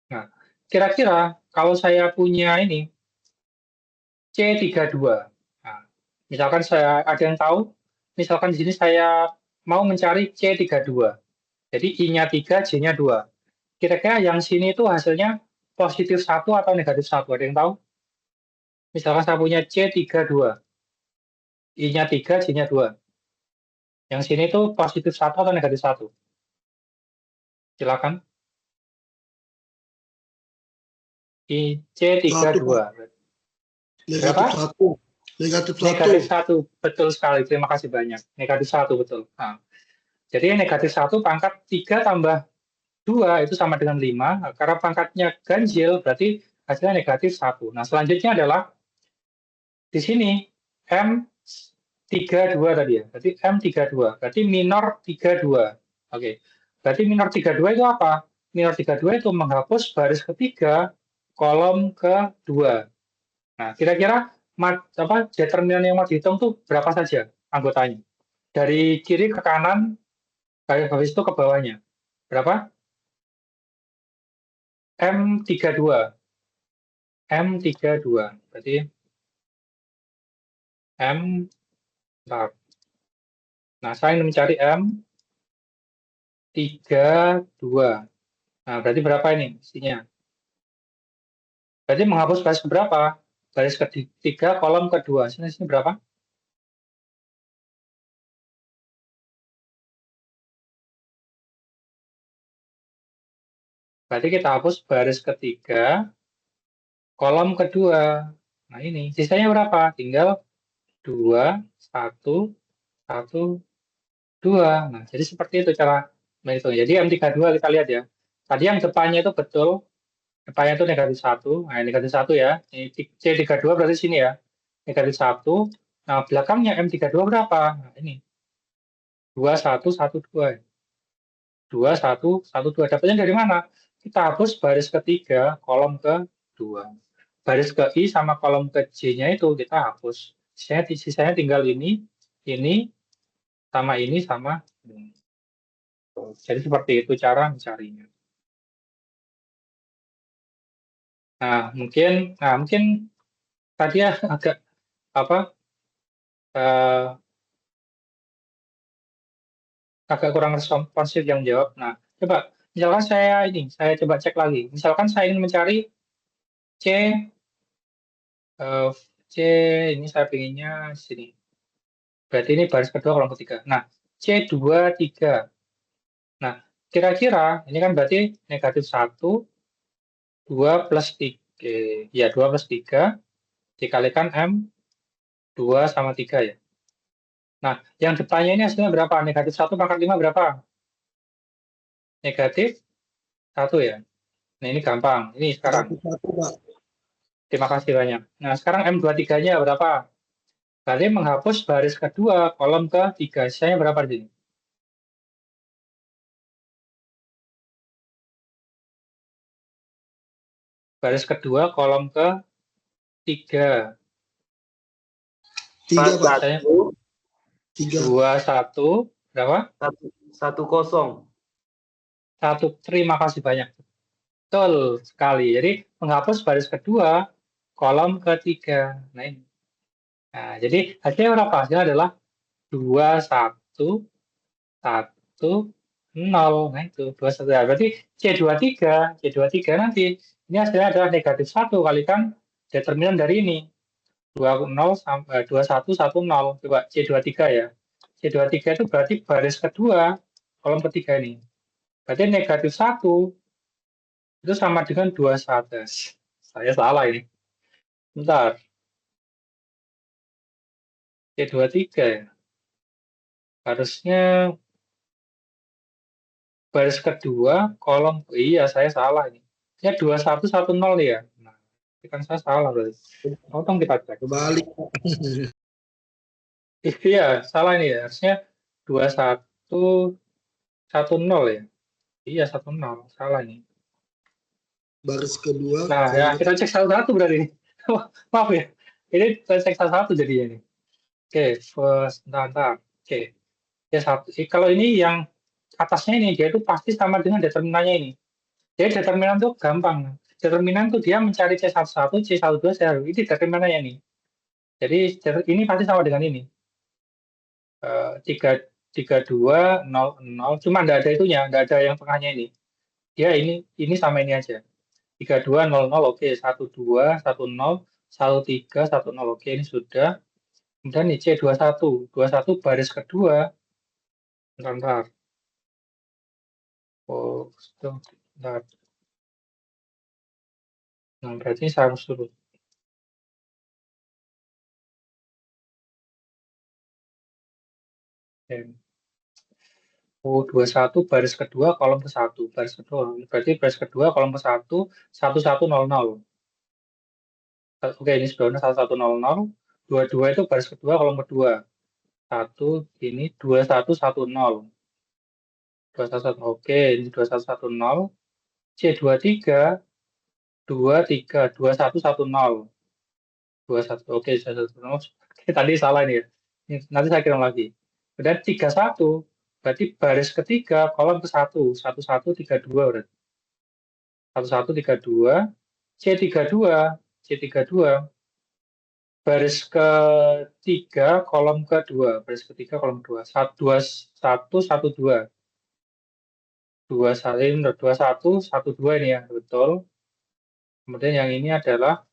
nah, kira-kira kalau saya punya ini, C32. Nah, misalkan ada yang tahu, misalkan di sini saya mau mencari C32. Jadi I-nya 3, J-nya 2. Kira-kira yang sini itu hasilnya positif 1 atau negatif 1? Ada yang tahu? Misalkan saya punya C32. I-nya 3, J-nya 2. Yang sini itu positif 1 atau negatif 1? Silakan. C32. Berapa? Negatif 1. Negatif 1. Betul sekali. Terima kasih banyak. Negatif 1, betul. Nah, jadi negatif 1 pangkat 3 tambah 2 itu sama dengan 5. Nah, karena pangkatnya ganjil, berarti hasilnya negatif 1. Nah, selanjutnya adalah di sini M32 tadi ya. Berarti M32. Berarti minor 32. Oke. Berarti minor 32 itu apa? Minor 32 itu menghapus baris ketiga, kolom kedua. Nah, kira-kira determinan yang mau dihitung tuh berapa saja anggotanya? Dari kiri ke kanan, habis itu ke bawahnya. Berapa? M32. M32. Berarti bentar. Nah, saya ingin mencari M32. Nah, berarti berapa ini isinya? Berarti menghapus baris berapa? Baris ketiga, kolom kedua. Sini berapa? Berarti kita hapus baris ketiga, kolom kedua. Nah, ini. Sisanya berapa? Tinggal 2, 1, 1, 2. Nah, jadi seperti itu cara menghitung. Jadi M32 kita lihat ya. Tadi yang depannya itu betul. depannya itu negatif 1. Nah, negatif 1 ya. Ini C32 berarti sini ya. Negatif 1. Nah, belakangnya M32 berapa? Nah, ini. 2112. 2112. Dapatnya dari mana? Kita hapus baris ketiga, kolom kedua. Baris ke I sama kolom ke J-nya itu kita hapus. Sisanya tinggal ini, sama ini, sama ini. Jadi seperti itu cara mencarinya. Nah, mungkin tadi ya agak agak kurang responsif yang jawab. Nah, coba misalkan saya coba cek lagi. Misalkan saya ingin mencari C C ini saya pinginnya sini. Berarti ini baris kedua kolom ketiga. Nah, C23. Nah, kira-kira ini kan berarti negatif 1, 2 plus 3. Ya, 2 plus 3 dikalikan M 2 sama 3 ya. Nah, yang depannya ini hasilnya berapa? Negatif 1 pangkat 5 berapa? Negatif 1 ya. Nah, ini gampang. Ini sekarang. Satu, Pak. Terima kasih banyak. Nah, sekarang M23-nya berapa? Berarti menghapus baris kedua, kolom ketiga. Sisanya berapa di sini? Baris kedua, kolom ketiga. 3, Pak. Sisanya 3. 2, 1, berapa? 1-0. 1. Terima kasih banyak. Betul sekali. Jadi menghapus baris kedua, kolom ketiga. Nah, ini. Nah, jadi hasilnya berapa? Hasilnya adalah 2, 1, 1, 0. Nah, itu 21. Berarti C23 nanti ini hasilnya adalah negatif 1 kalikan determinan dari ini. 20 sampai 21, 10. Coba C23 ya. C23 itu berarti baris kedua, kolom ketiga ini. Berarti negatif 1 itu sama dengan 21. Saya salah ini. Bentar. C23 ya. Harusnya baris kedua, kolom, iya saya salah ini. Ya 2110 ya. Nah, ini kan saya salah berarti. Tolong kita cek. Kebalik. Iya, salah ini ya. Harusnya 2110 ya. Iya, 10. Salah ini. Baris kedua. Nah, ya kita cek satu-satu berarti. Maaf ya. Ini kita cek satu-satu jadinya ini. Oke, bentar. Oke. Ya, kalau ini yang atasnya ini, dia itu pasti sama dengan determinannya ini. Jadi determinan itu gampang. Determinan itu dia mencari C11, C12, C12. Ini determinannya nih. Jadi ini pasti sama dengan ini. 32, 0, 0. Cuma nggak ada itunya, nggak ada yang tengahnya ini. Dia ini sama ini aja. 32, 0, 0, oke. 12, 10, 13, 10, oke. Ini sudah. Kemudian ini C21. 21 baris kedua. Bentar. Oh, bentar. Nah, berarti saya harus dulu. Oh, 21 baris kedua kolom ke 1. Baris kedua. Berarti baris kedua kolom ke 1, 1100. Oke, ini sebelumnya 1100. 22 itu baris kedua kolom kedua. 1, ini 2110. 2110. Oke, ini 2110. C23, 23, 2110. 21. Oke, 2110. Oke, tadi salah ini ya. Ini, nanti saya kirim lagi. Kemudian 31. Berarti baris ketiga kolom ke 1, 1132 berarti. 1132, C32 baris ketiga kolom kedua, baris ketiga kolom kedua, 2112, 2112 ini ya, betul. Kemudian yang ini adalah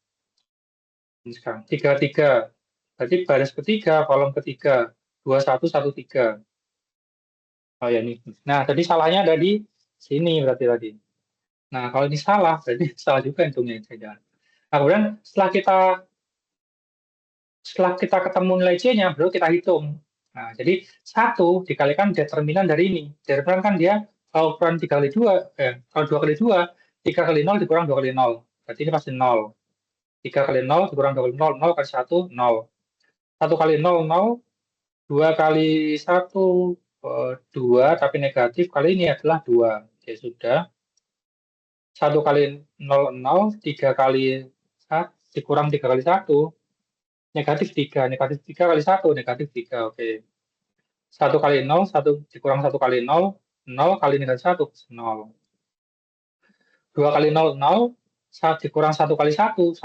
ini sekarang 33, berarti baris ketiga kolom ketiga, 2113. Oh ya ini. Nah, tadi salahnya ada di sini berarti tadi. Nah, kalau ini salah, berarti salah juga hitungnya. Nah, kemudian setelah kita ketemu nilai C-nya, baru kita hitung. Nah, jadi 1 dikalikan determinan dari ini. Determinan kan dia kalau ukuran 3 kali 2, kalau 2 kali 2, 3 kali 0 dikurang 2 kali 0. Berarti ini pasti 0. 3 kali 0 dikurang 2 kali 0, 0 kali 1, 0. 1 kali 0, 0. 2 kali 1, 2, tapi negatif. Kali ini adalah 2. Oke, sudah. 1 kali 0, 0. 3 kali 1, dikurang 3 kali 1. Negatif 3. Negatif 3 kali 1, negatif 3. Oke. 1 kali 0, 1 dikurang 1 kali 0. 0 kali negatif 1, 0. 2 kali 0, 0. 1 dikurang 1 kali 1,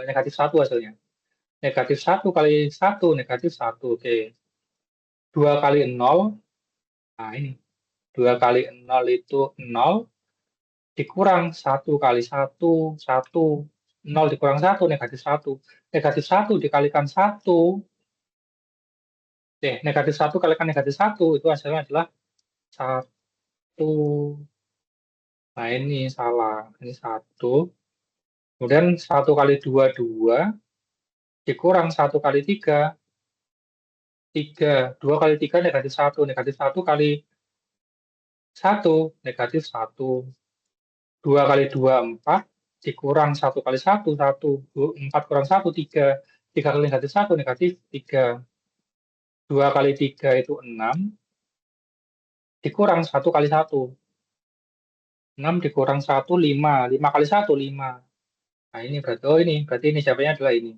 negatif 1 hasilnya. Negatif 1 kali 1, negatif 1. Oke. 2 kali 0, nah ini. 2 kali 0 itu 0. Dikurang 1 kali 1, 1. 0 dikurang 1, negatif 1. Negatif 1 dikalikan 1. Negatif 1 kalikan negatif 1, itu hasilnya adalah 1. Nah, ini salah. Ini 1. Kemudian 1 kali 2, 2. Dikurang 1 kali 3. 3. 2 kali 3 negatif 1. Negatif 1 kali 1, negatif 1. 2 kali 2, 4. Dikurang 1 kali 1, 1. 4 kurang 1, 3. 3 kali negatif 1, negatif 3. 2 kali 3 itu 6. Dikurang 1 kali 1. 6 dikurang 1, 5. 5 kali 1, 5. Nah, ini berarti ini jawabannya adalah ini.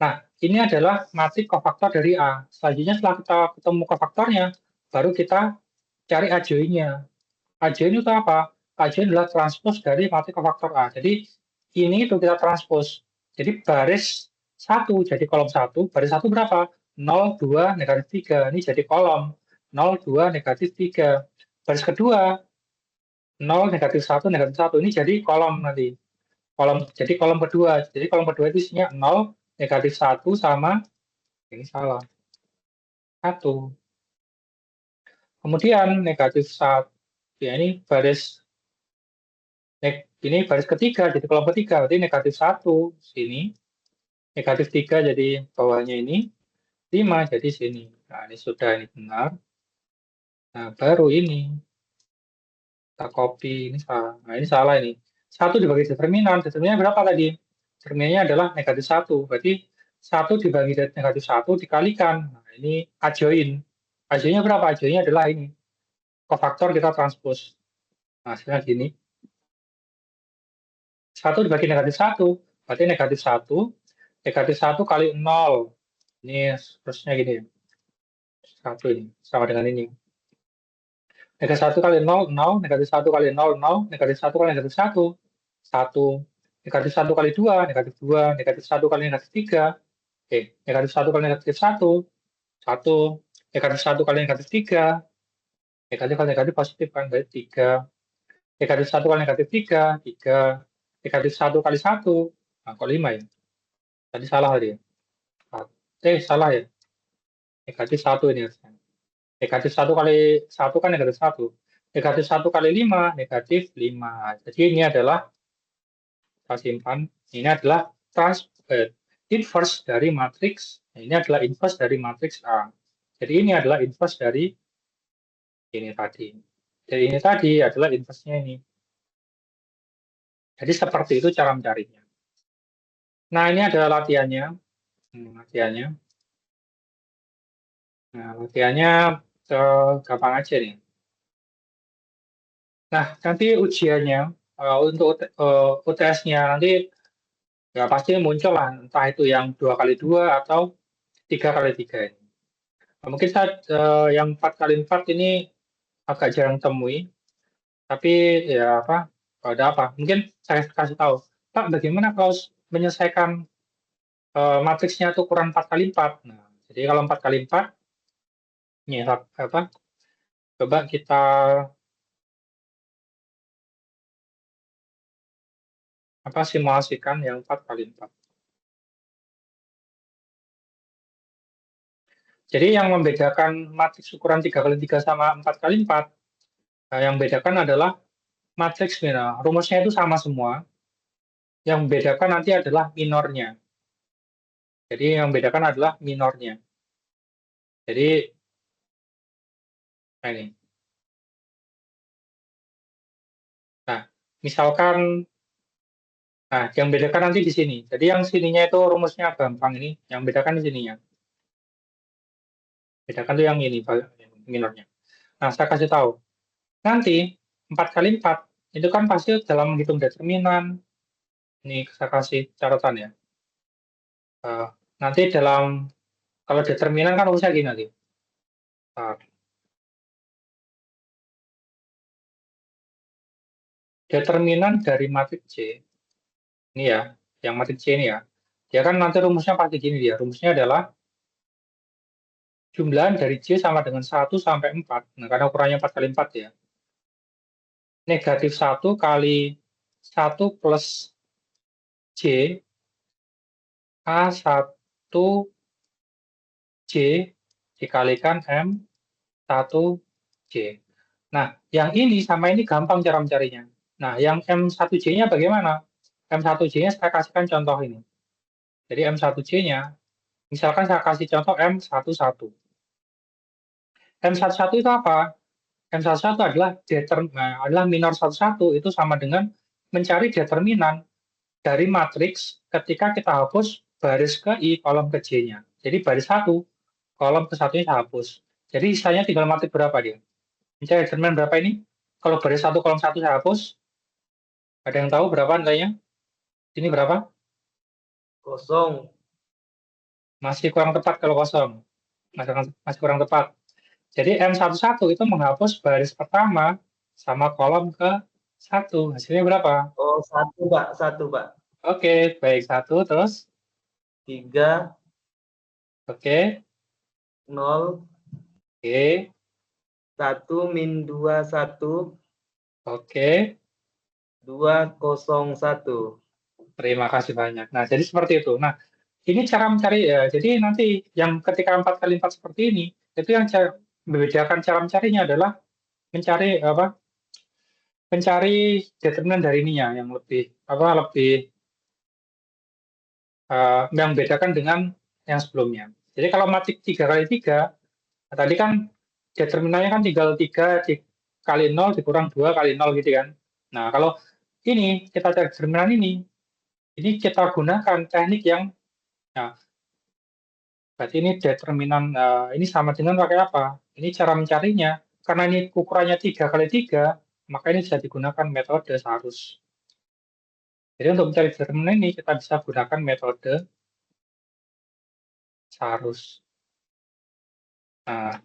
Nah, ini adalah matrik kofaktor dari A. Selanjutnya setelah kita ketemu kofaktornya, baru kita cari AJ-nya. AJ itu apa? AJ adalah transpos dari matrik kofaktor A. Jadi, ini itu kita transpos. Jadi, baris 1 jadi kolom 1. Baris 1 berapa? 0, 2, negatif 3. Ini jadi kolom. 0, 2, negatif 3. Baris kedua, 0, negatif 1, negatif 1. Ini jadi kolom nanti. Jadi kolom kedua. Jadi kolom kedua itu isinya 0, negatif 1, sama, ini salah, 1. Kemudian negatif 1. Ya, ini baris ketiga, jadi kolom ketiga. Berarti negatif 1 sini. Negatif 3 jadi bawahnya ini. 5 jadi sini. Nah, ini sudah, ini benar. Nah, baru ini. Kita copy, ini salah. Nah, ini salah ini. 1 dibagi determinan. Determinannya berapa tadi? Determinannya adalah negatif 1. Berarti 1 dibagi negatif 1 dikalikan. Nah, ini adjoin. Adjoinnya berapa? Adjoinnya adalah ini. Kofaktor kita transpos. Nah, hasilnya gini. 1 dibagi negatif 1. Berarti negatif 1. Negatif 1 kali 0. Ini terusnya gini. 1 ini. Sama dengan ini. Negatif 1 kali 0, 0. Negatif 1 kali 0, 0. Negatif 1 kali negatif 1. 1. Negatif 1 kali 2. Negatif 2. Negatif 1 kali negatif 3. Negatif 1 kali negatif 1. 1. Negatif 1 kali negatif 3. Negatif kali negatif positif kan. Berarti 3. Negatif 1 kali negatif 3. 3. Negatif 1 kali 1. Nah, kok 5 ya? Tadi salah tadi ya? Salah ya? Negatif 1 ini harusnya. Negatif 1 kali 1 kan negatif 1. Negatif 1 kali 5, negatif 5. Jadi ini adalah, kita simpan, ini adalah inverse dari matriks. Ini adalah inverse dari matriks A. Jadi ini adalah inverse dari ini tadi. Jadi ini tadi adalah inverse-nya ini. Jadi seperti itu cara mencarinya. Nah, ini adalah latihannya. Nah, latihannya gampang aja nih. Nah, nanti ujiannya untuk UTS-nya nanti ya pasti muncul lah, entah itu yang 2 kali 2 atau 3 kali 3 ini. Nah, mungkin yang 4 kali 4 ini agak jarang temui, tapi ya ada apa? Mungkin saya kasih tahu, Pak, bagaimana kalau menyelesaikan matriksnya itu ukuran 4 kali 4? Nah, jadi kalau 4 kali 4, ini coba kita simulasikan yang 4 kali 4. Jadi yang membedakan matriks ukuran 3 kali 3 sama 4 kali 4, yang membedakan adalah matriks rumusnya itu sama semua. Yang membedakan nanti adalah minornya. Jadi yang membedakan adalah minornya. Jadi, nah ini. Nah, misalkan, nah yang bedakan nanti di sini. Jadi yang sininya itu rumusnya gampang ini, yang bedakan di sininya. Bedakan tuh yang ini, minornya. Nah, saya kasih tahu. Nanti 4 kali 4 itu kan pasti dalam menghitung determinan. Ini saya kasih catatan ya. Nanti dalam, kalau determinan kan rumusnya gini nanti. Determinan dari matriks C, ini ya, yang matriks C ini ya, dia kan nanti rumusnya pasti gini dia, rumusnya adalah jumlahan dari J sama dengan 1 sampai 4, nah karena ukurannya 4 kali 4 ya, negatif 1 kali 1 plus J, A1 J dikalikan M1 J. Nah, yang ini sama ini gampang cara mencarinya. Nah, yang M1J-nya bagaimana? M1J-nya saya kasihkan contoh ini. Jadi M1J-nya, misalkan saya kasih contoh M11. M11 itu apa? M11 adalah minor 11 itu sama dengan mencari determinan dari matriks ketika kita hapus baris ke I, kolom ke J-nya. Jadi baris 1, kolom ke 1-nya saya hapus. Jadi sisanya tinggal matriks berapa dia? Mencari determinan berapa ini? Kalau baris 1, kolom 1 saya hapus, ada yang tahu berapa nilainya? Ini berapa? Kosong. Masih kurang tepat kalau kosong. Masih kurang tepat. Jadi M11 itu menghapus baris pertama sama kolom ke 1. Hasilnya berapa? Oh, 1, Pak. 1, Pak. Oke, baik. 1, terus? 3, Oke. 0, Oke. 1 min 2, 1, Oke. 2, 0, 1. Terima kasih banyak. Nah, jadi seperti itu. Nah, ini cara mencari ya. Jadi nanti yang ketika 4 kali 4 seperti ini, itu yang membedakan cara mencarinya adalah mencari apa? Mencari determinan dari ininya yang lebih yang membedakan dengan yang sebelumnya. Jadi kalau matriks 3 kali 3, nah tadi kan determinannya kan tinggal 3 kali 0 dikurang 2 kali 0 gitu kan. Nah, kalau ini kita cari determinan ini kita gunakan teknik yang, nah, berarti ini determinan, ini sama dengan pakai apa? Ini cara mencarinya, karena ini ukurannya 3 kali 3, maka ini bisa digunakan metode Sarus. Jadi untuk mencari determinan ini kita bisa gunakan metode Sarus. Nah,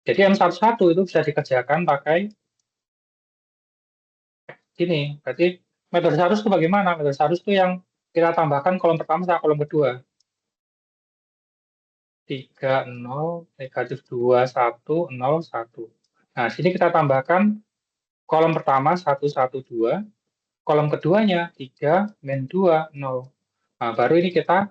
jadi M11 itu bisa dikerjakan pakai ini. Berarti metode Sarus itu bagaimana? Metode Sarus itu yang kita tambahkan kolom pertama sama kolom kedua. 3, 0, negatif 2, 1, 0, 1. Nah, sini kita tambahkan kolom pertama 1, 1, 2. Kolom keduanya 3, min 2, 0. Nah, baru ini kita,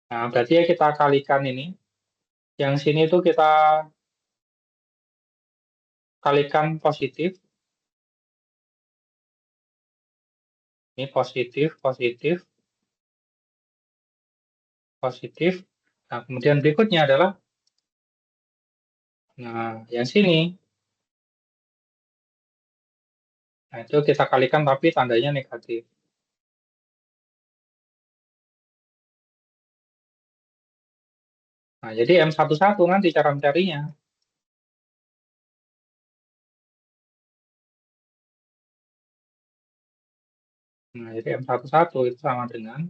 nah berarti ya kita kalikan ini. Yang sini itu kita kalikan positif. Ini positif, positif, positif. Nah, kemudian berikutnya adalah, nah, yang sini. Nah, itu kita kalikan tapi tandanya negatif. Nah, jadi M11 nanti cara mencarinya. Nah, jadi M11 itu sama dengan,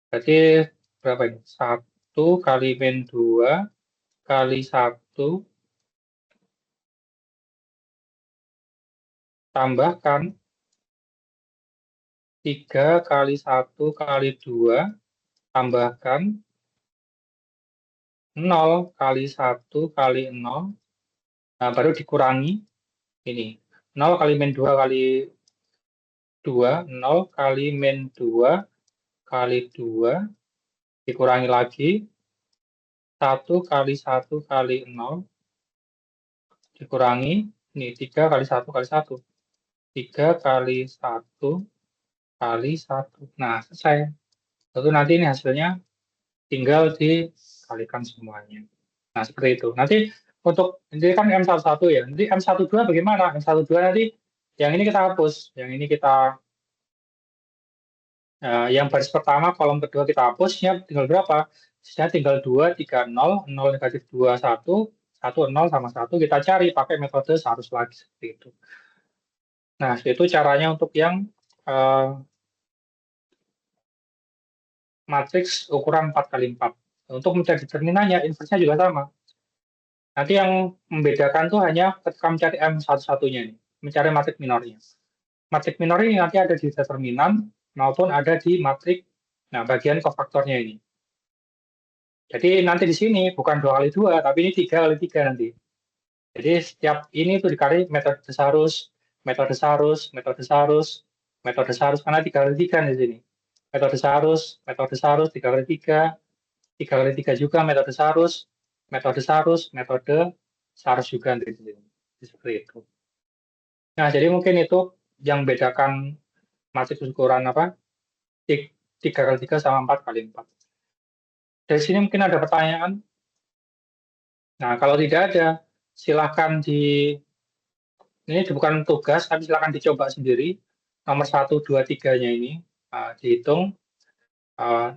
berarti berapa ini? 1 kali min 2 kali 1 tambahkan 3 kali 1 kali 2 tambahkan 0 kali 1 kali 0. Nah, baru dikurangi ini. 0 kali min 2 kali 2, 0 kali min 2 kali 2, dikurangi lagi 1 kali 1 kali 0, dikurangi ini 3 kali 1 kali 1. 3 kali 1 kali 1. Nah, selesai. Lalu nanti ini hasilnya tinggal dikalikan semuanya. Nah, seperti itu. Nanti untuk ini kan M11 ya. Nanti M12 bagaimana? M12 nanti yang ini kita hapus, yang ini kita yang baris pertama kolom kedua kita hapusnya tinggal berapa? Sisanya tinggal 2, 3, 0, 0 negatif 2, 1, 1, 0 sama 1 kita cari pakai metode seharus lagi seperti itu. Nah, itu caranya untuk yang matriks ukuran 4x4. Untuk mencari determinannya, inverse-nya juga sama. Nanti yang membedakan tuh hanya ketika mencari M11-nya ini, mencari matrik minornya. Matrik minor ini nanti ada di determinan maupun ada di matrik, nah bagian kofaktornya ini. Jadi nanti di sini bukan 2x2, tapi ini 3x3 nanti. Jadi setiap ini tuh dikali metode Desarus, metode Desarus, metode Desarus, metode Desarus, karena 3x3 di sini. Metode Desarus, 3x3, 3x3 juga metode Desarus, metode Desarus juga nanti di sini. Seperti itu. Nah, jadi mungkin itu yang bedakan matriks ukuran apa? 3x3 sama 4x4. Dari sini mungkin ada pertanyaan. Nah, kalau tidak ada, silakan ini bukan tugas, tapi silakan dicoba sendiri. Nomor 1, 2, 3-nya ini dihitung.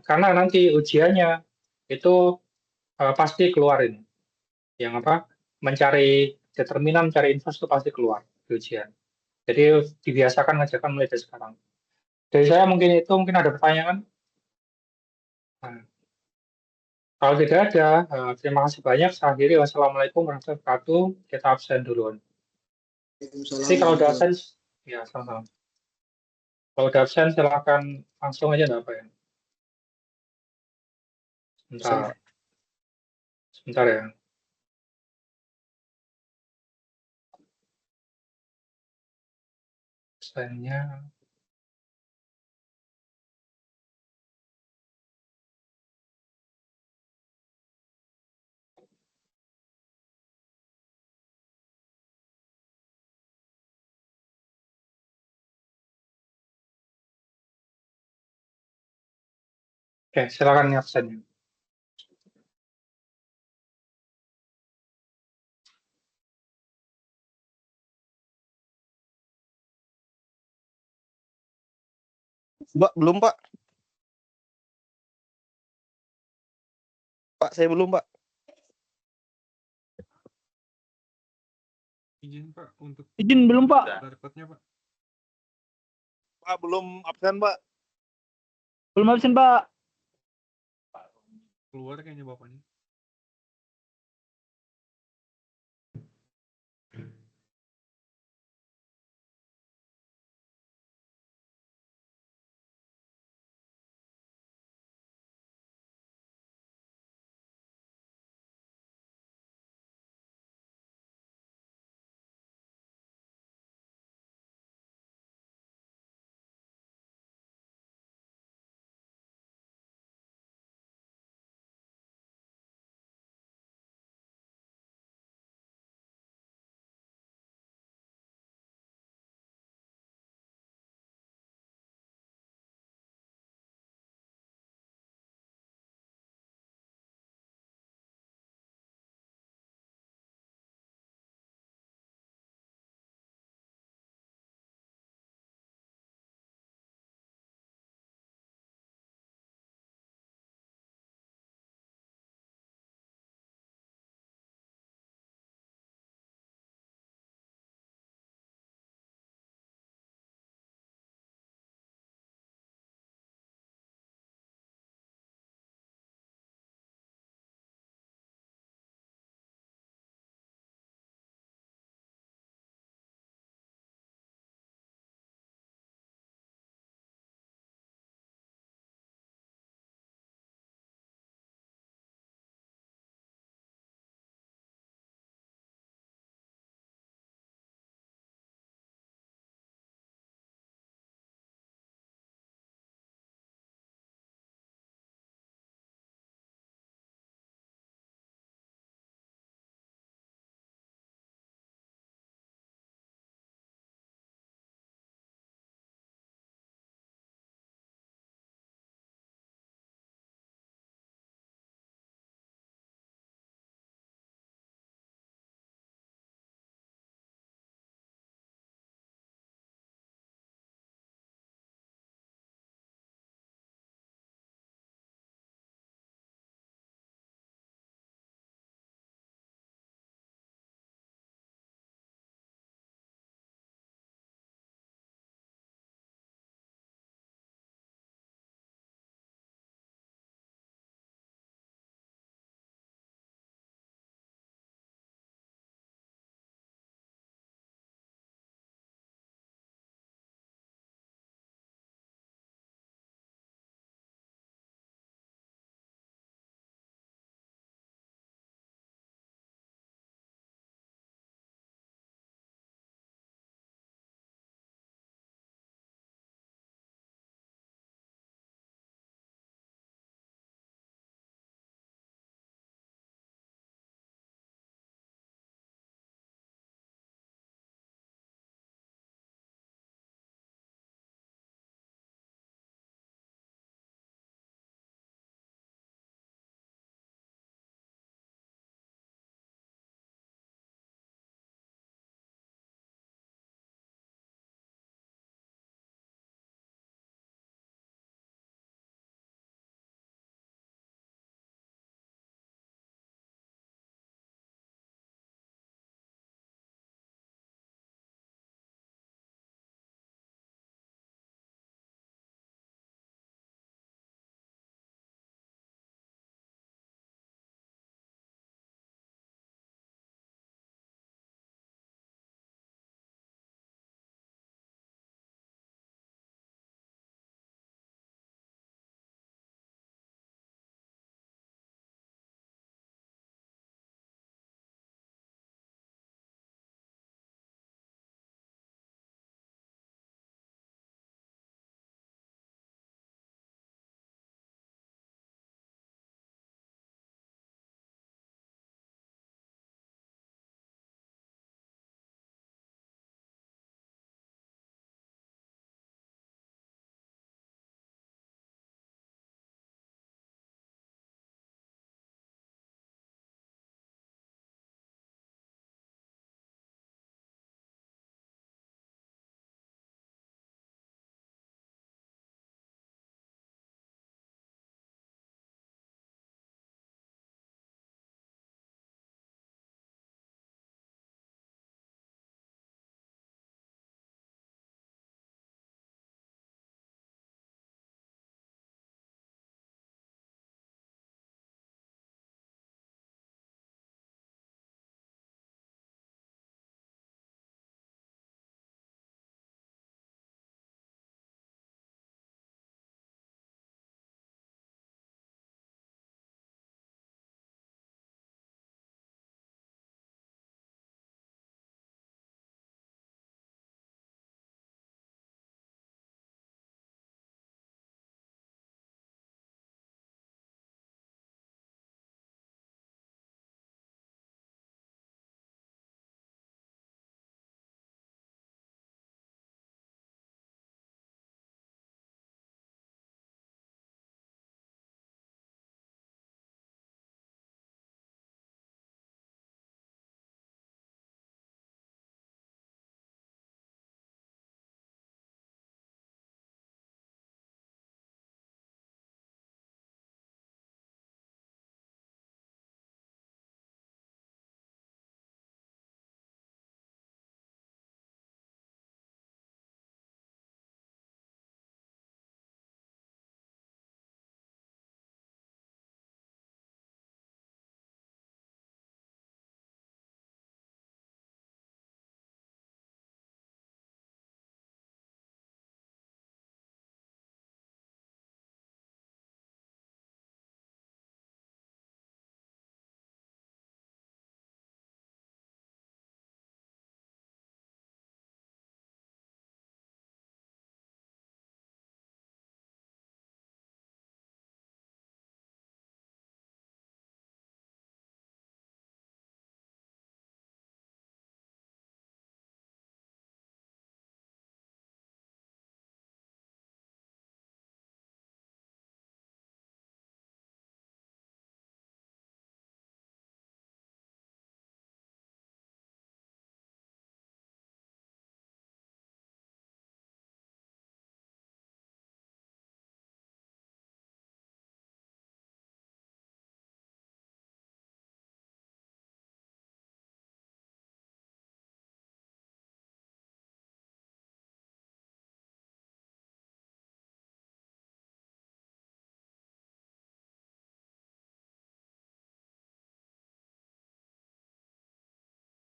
Karena nanti ujiannya itu pasti keluarin. Yang apa? Mencari determinan, mencari inverse itu pasti keluar di ujian. Jadi dibiasakan ngajarkan mulai dari sekarang. Dari saya mungkin itu, mungkin ada pertanyaan. Nah, kalau tidak ada, terima kasih banyak. Saya akhiri. Wassalamualaikum warahmatullahi wabarakatuh. Kita absen duluan. Jadi kalau udah absen, ya sama-sama. Kalau udah absen, silakan langsung aja, nggak apa ya. Sebentar ya. Absennya. Oke, silakan nih absennya. Mbak, belum Pak. Pak, saya belum Pak. Izin Pak untuk Izin belum Pak. barcode-nya Pak. Pak, belum absen Pak. Belum absen Pak. Keluar kayaknya bapaknya.